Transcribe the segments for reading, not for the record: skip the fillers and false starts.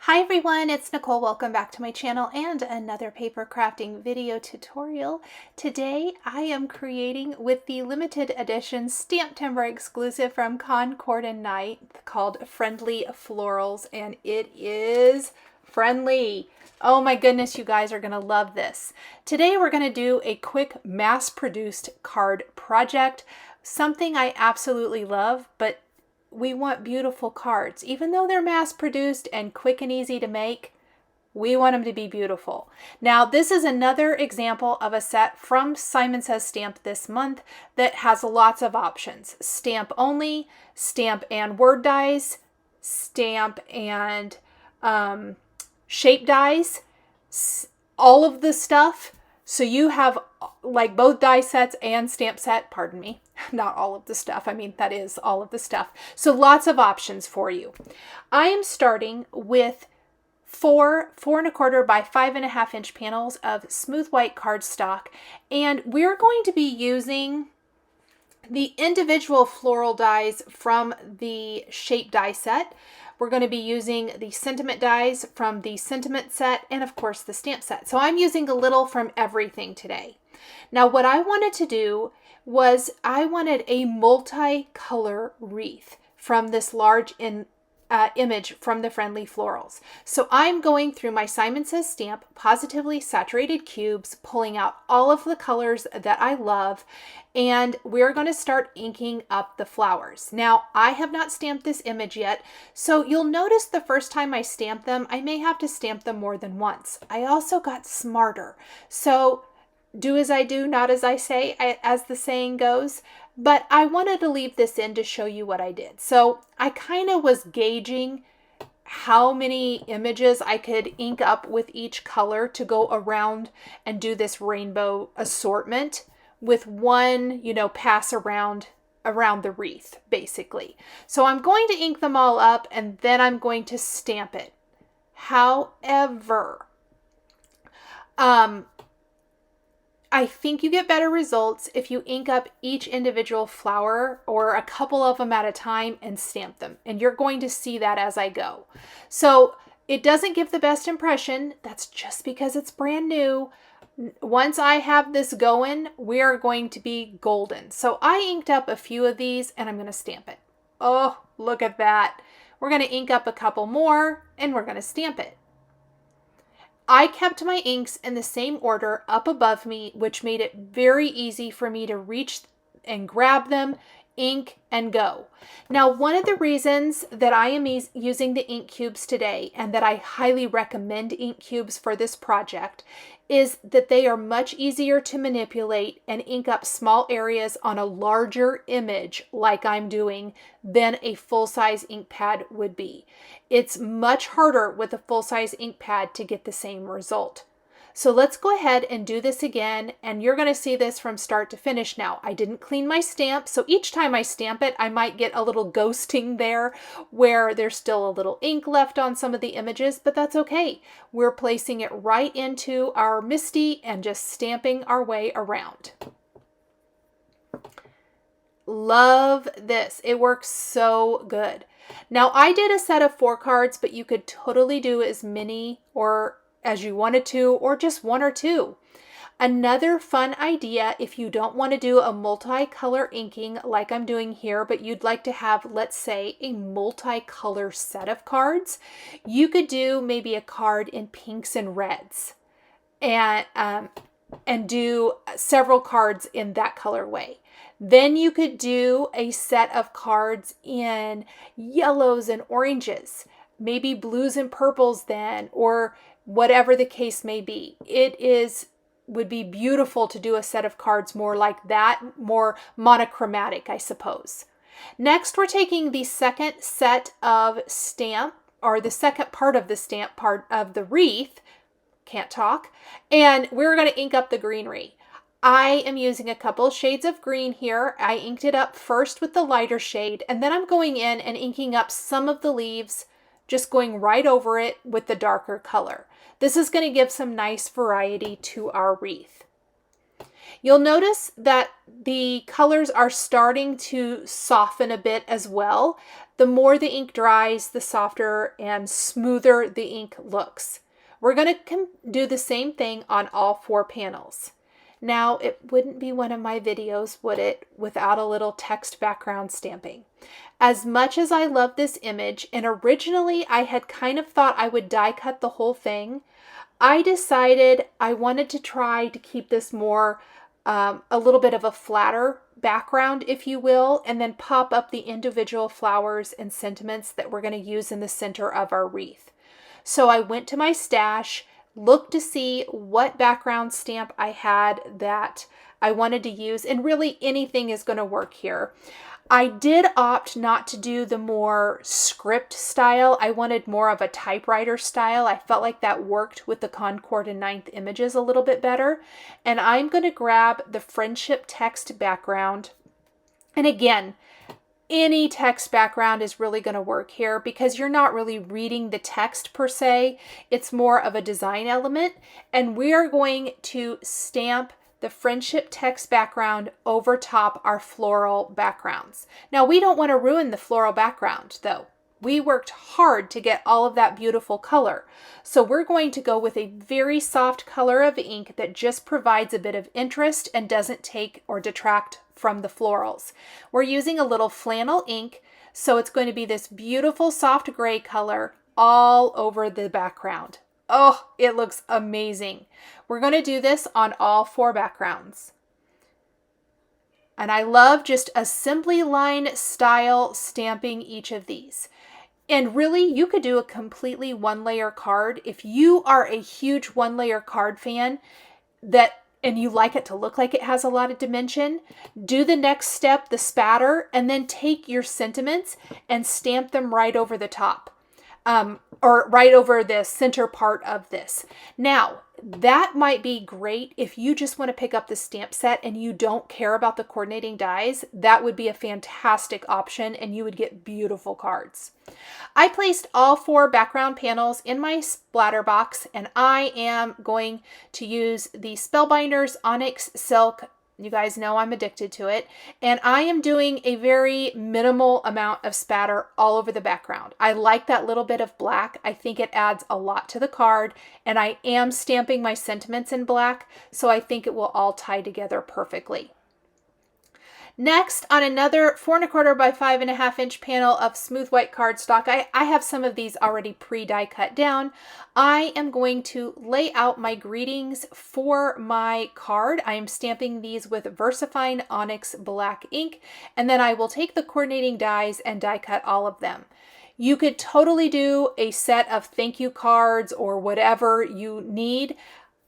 Hi everyone, it's Nicole. Welcome back to my channel and another paper crafting video tutorial. Today I am creating with the limited edition STAMPtember exclusive from Concord 9Th called Friendly Florals, and it is friendly. Oh my goodness, you guys are going to love this. Today we're going to do a quick mass-produced card project, something I absolutely love, but we want beautiful cards. Even though they're mass-produced and quick and easy to make, we want them to be beautiful. Now, this is another example of a set from Simon Says Stamp this month that has lots of options. Stamp only, stamp and word dies, stamp and shape dies, all of the stuff. So you have like both die sets and stamp set, pardon me, not all of the stuff. I mean, that is all of the stuff. So lots of options for you. I am starting with 4.25 by 5.5 inch panels of smooth white cardstock, and we're going to be using the individual floral dies from the shape die set. We're going to be using the sentiment dies from the sentiment set and of course the stamp set. So I'm using a little from everything today. Now what I wanted to do was I wanted a multi-color wreath from this large image from the Friendly Florals. So I'm going through my Simon Says Stamp Pawsitively saturated cubes, pulling out all of the colors that I love, and we're going to start inking up the flowers. Now, I have not stamped this image yet, so you'll notice the first time I stamp them, I may have to stamp them more than once. I also got smarter. So do as I do, not as I say, as the saying goes. But I wanted to leave this in to show you what I did. So I kind of was gauging how many images I could ink up with each color to go around and do this rainbow assortment with one, pass around the wreath, basically. So I'm going to ink them all up and then I'm going to stamp it. However, I think you get better results if you ink up each individual flower or a couple of them at a time and stamp them. And you're going to see that as I go. So it doesn't give the best impression. That's just because it's brand new. Once I have this going, we are going to be golden. So I inked up a few of these and I'm going to stamp it. Oh, look at that. We're going to ink up a couple more and we're going to stamp it. I kept my inks in the same order up above me, which made it very easy for me to reach and grab them, ink, and go. Now, one of the reasons that I am using the ink cubes today and that I highly recommend ink cubes for this project is that they are much easier to manipulate and ink up small areas on a larger image like I'm doing than a full-size ink pad would be. It's much harder with a full-size ink pad to get the same result. So let's go ahead and do this again, and you're going to see this from start to finish now. I didn't clean my stamp, so each time I stamp it, I might get a little ghosting there where there's still a little ink left on some of the images, but that's okay. We're placing it right into our MISTI and just stamping our way around. Love this. It works so good. Now, I did a set of 4 cards, but you could totally do as many or as you wanted to, or just 1 or 2. Another fun idea, if you don't want to do a multicolor inking like I'm doing here, but you'd like to have, let's say, a multicolor set of cards, you could do maybe a card in pinks and reds and do several cards in that colorway. Then you could do a set of cards in yellows and oranges, maybe blues and purples then, or whatever the case may be. Would be beautiful to do a set of cards more like that, more monochromatic, I suppose. Next, we're taking the second set of stamp, or the second part of the stamp part of the wreath, can't talk, and we're going to ink up the greenery. I am using a couple of shades of green here. I inked it up first with the lighter shade, and then I'm going in and inking up some of the leaves, just going right over it with the darker color. This is going to give some nice variety to our wreath. You'll notice that the colors are starting to soften a bit as well. the more the ink dries, the softer and smoother the ink looks. We're going to do the same thing on all 4 panels. Now, it wouldn't be one of my videos, would it, without a little text background stamping. As much as I love this image, and originally I had kind of thought I would die cut the whole thing, I decided I wanted to try to keep this more a little bit of a flatter background, if you will, and then pop up the individual flowers and sentiments that we're going to use in the center of our wreath. So I went to my stash, looked to see what background stamp I had that I wanted to use, and really anything is going to work here. I did opt not to do the more script style. I wanted more of a typewriter style. I felt like that worked with the Concord 9th images a little bit better. And I'm going to grab the friendship text background. And again, any text background is really going to work here because you're not really reading the text per se. It's more of a design element. And we are going to stamp the friendship text background over top our floral backgrounds. Now, we don't want to ruin the floral background though. We worked hard to get all of that beautiful color. So we're going to go with a very soft color of ink that just provides a bit of interest and doesn't take or detract from the florals. We're using a little flannel ink, so it's going to be this beautiful soft gray color all over the background. Oh, it looks amazing. We're going to do this on all 4 backgrounds. And I love just a simply line style stamping each of these. And really, you could do a completely 1-layer card. If you are a huge 1-layer card fan and you like it to look like it has a lot of dimension, do the next step, the spatter, and then take your sentiments and stamp them right over the top. Or right over the center part of this. Now, that might be great if you just want to pick up the stamp set and you don't care about the coordinating dies. That would be a fantastic option and you would get beautiful cards. I placed all 4 background panels in my splatter box, and I am going to use the Spellbinders Onyx Silk. You guys know I'm addicted to it. And I am doing a very minimal amount of spatter all over the background. I like that little bit of black. I think it adds a lot to the card. And I am stamping my sentiments in black, so I think it will all tie together perfectly. Next, on another 4 1/4 by 5 1/2 inch panel of smooth white cardstock, I have some of these already pre-die cut down. I am going to lay out my greetings for my card. I am stamping these with VersaFine Onyx Black ink, and then I will take the coordinating dies and die cut all of them. You could totally do a set of thank you cards or whatever you need.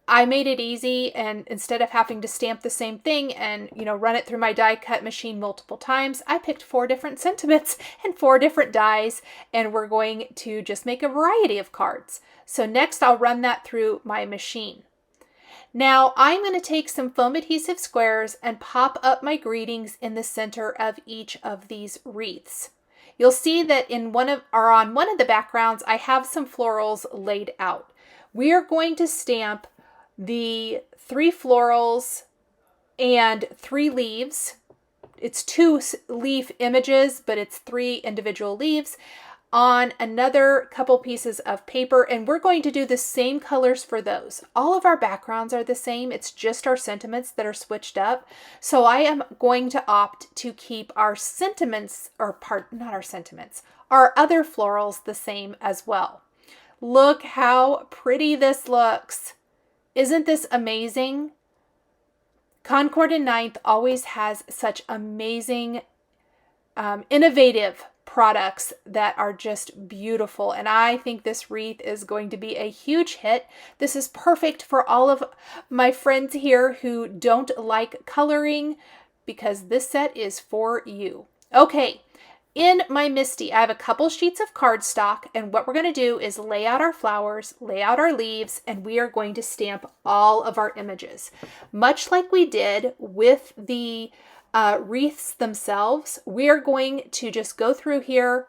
I made it easy, and instead of having to stamp the same thing and, run it through my die cut machine multiple times, I picked 4 different sentiments and 4 different dies, and we're going to just make a variety of cards. So next I'll run that through my machine. Now I'm going to take some foam adhesive squares and pop up my greetings in the center of each of these wreaths. You'll see that on one of the backgrounds I have some florals laid out. We are going to stamp the 3 florals and 3 leaves. It's 2 leaf images, but it's 3 individual leaves on another couple pieces of paper, and we're going to do the same colors for those. All of our backgrounds are the same. It's just our sentiments that are switched up. So I am going to opt to keep our sentiments, our other florals the same as well. Look how pretty this looks. Isn't this amazing? Concord 9th always has such amazing, innovative products that are just beautiful. And I think this wreath is going to be a huge hit. This is perfect for all of my friends here who don't like coloring, because this set is for you. Okay. In my MISTI, I have a couple sheets of cardstock, and what we're going to do is lay out our flowers, lay out our leaves, and we are going to stamp all of our images. Much like we did with the wreaths themselves, we are going to just go through here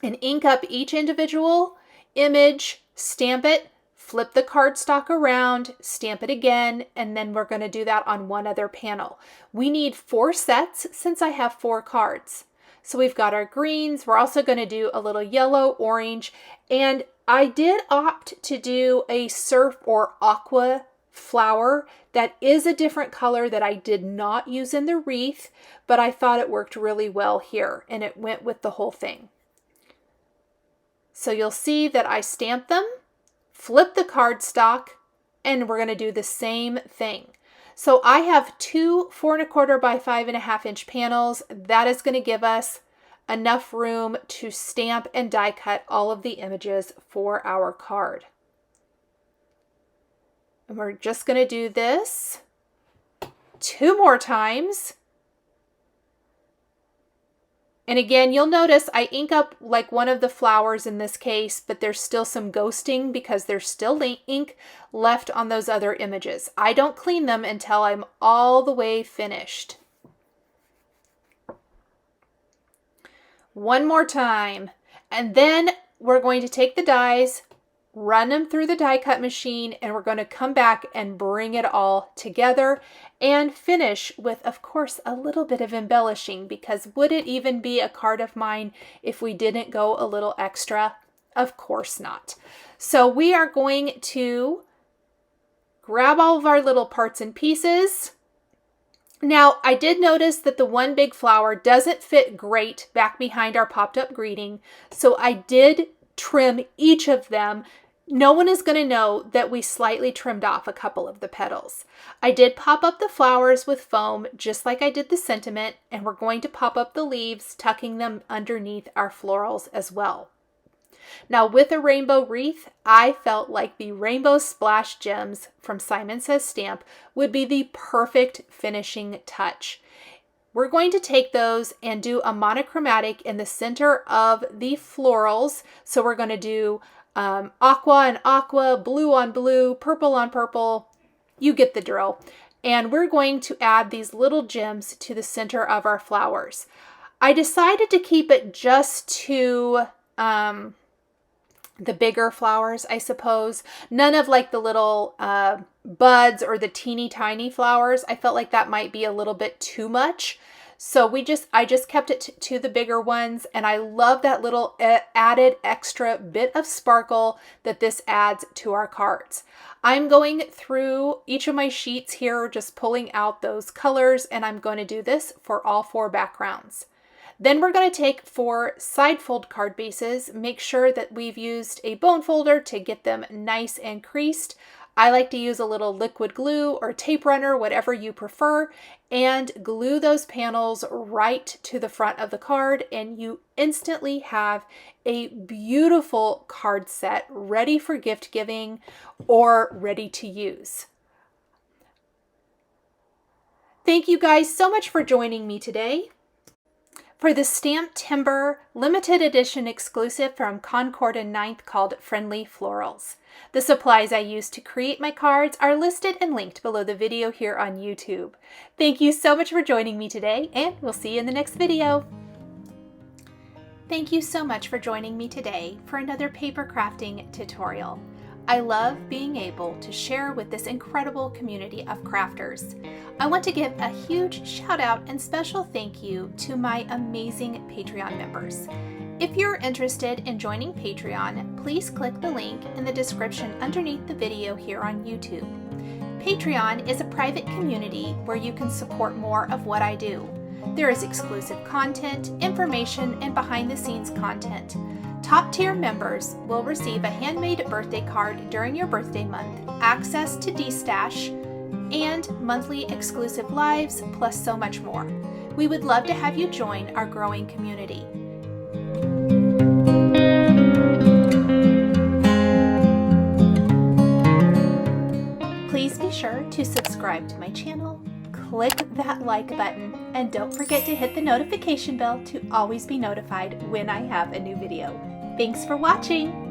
and ink up each individual image, stamp it, flip the cardstock around, stamp it again, and then we're going to do that on one other panel. We need 4 sets since I have 4 cards. So we've got our greens. We're also going to do a little yellow, orange, and I did opt to do a surf or aqua flower that is a different color that I did not use in the wreath, but I thought it worked really well here and it went with the whole thing. So you'll see that I stamped them, flip the cardstock, and we're going to do the same thing. So I have two 4 1/4 by 5 1/2 inch panels. That is going to give us enough room to stamp and die cut all of the images for our card. And we're just going to do this 2 more times. And again, you'll notice I ink up like one of the flowers in this case, but there's still some ghosting because there's still ink left on those other images. I don't clean them until I'm all the way finished. One more time. And then we're going to take the dies, run them through the die cut machine, and we're going to come back and bring it all together and finish with, of course, a little bit of embellishing, because would it even be a card of mine if we didn't go a little extra? Of course not. So we are going to grab all of our little parts and pieces. Now, I did notice that the one big flower doesn't fit great back behind our popped up greeting, so I did trim each of them. No one is going to know that we slightly trimmed off a couple of the petals. I did pop up the flowers with foam, just like I did the sentiment, and we're going to pop up the leaves, tucking them underneath our florals as well. Now, with a rainbow wreath, I felt like the Rainbow Splash Gems from Simon Says Stamp would be the perfect finishing touch. We're going to take those and do a monochromatic in the center of the florals. So we're going to do aqua and aqua, blue on blue, purple on purple. You get the drill. And we're going to add these little gems to the center of our flowers. I decided to keep it just to the bigger flowers, I suppose. None of like the little buds or the teeny tiny flowers. I felt like that might be a little bit too much. So I just kept it to the bigger ones, and I love that little added extra bit of sparkle that this adds to our cards. I'm going through each of my sheets here, just pulling out those colors, and I'm going to do this for all 4 backgrounds. Then we're going to take 4 side fold card bases, make sure that we've used a bone folder to get them nice and creased. I like to use a little liquid glue or tape runner, whatever you prefer, and glue those panels right to the front of the card, and you instantly have a beautiful card set ready for gift giving or ready to use. Thank you guys so much for joining me today for the STAMPtember limited edition exclusive from Concord 9th called Friendly Florals. The supplies I used to create my cards are listed and linked below the video here on YouTube. Thank you so much for joining me today, and we'll see you in the next video. Thank you so much for joining me today for another paper crafting tutorial. I love being able to share with this incredible community of crafters. I want to give a huge shout out and special thank you to my amazing Patreon members. If you're interested in joining Patreon, please click the link in the description underneath the video here on YouTube. Patreon is a private community where you can support more of what I do. There is exclusive content, information, and behind-the-scenes content. Top-tier members will receive a handmade birthday card during your birthday month, access to D-Stash, and monthly exclusive lives, plus so much more. We would love to have you join our growing community. Please be sure to subscribe to my channel, click that like button, and don't forget to hit the notification bell to always be notified when I have a new video. Thanks for watching!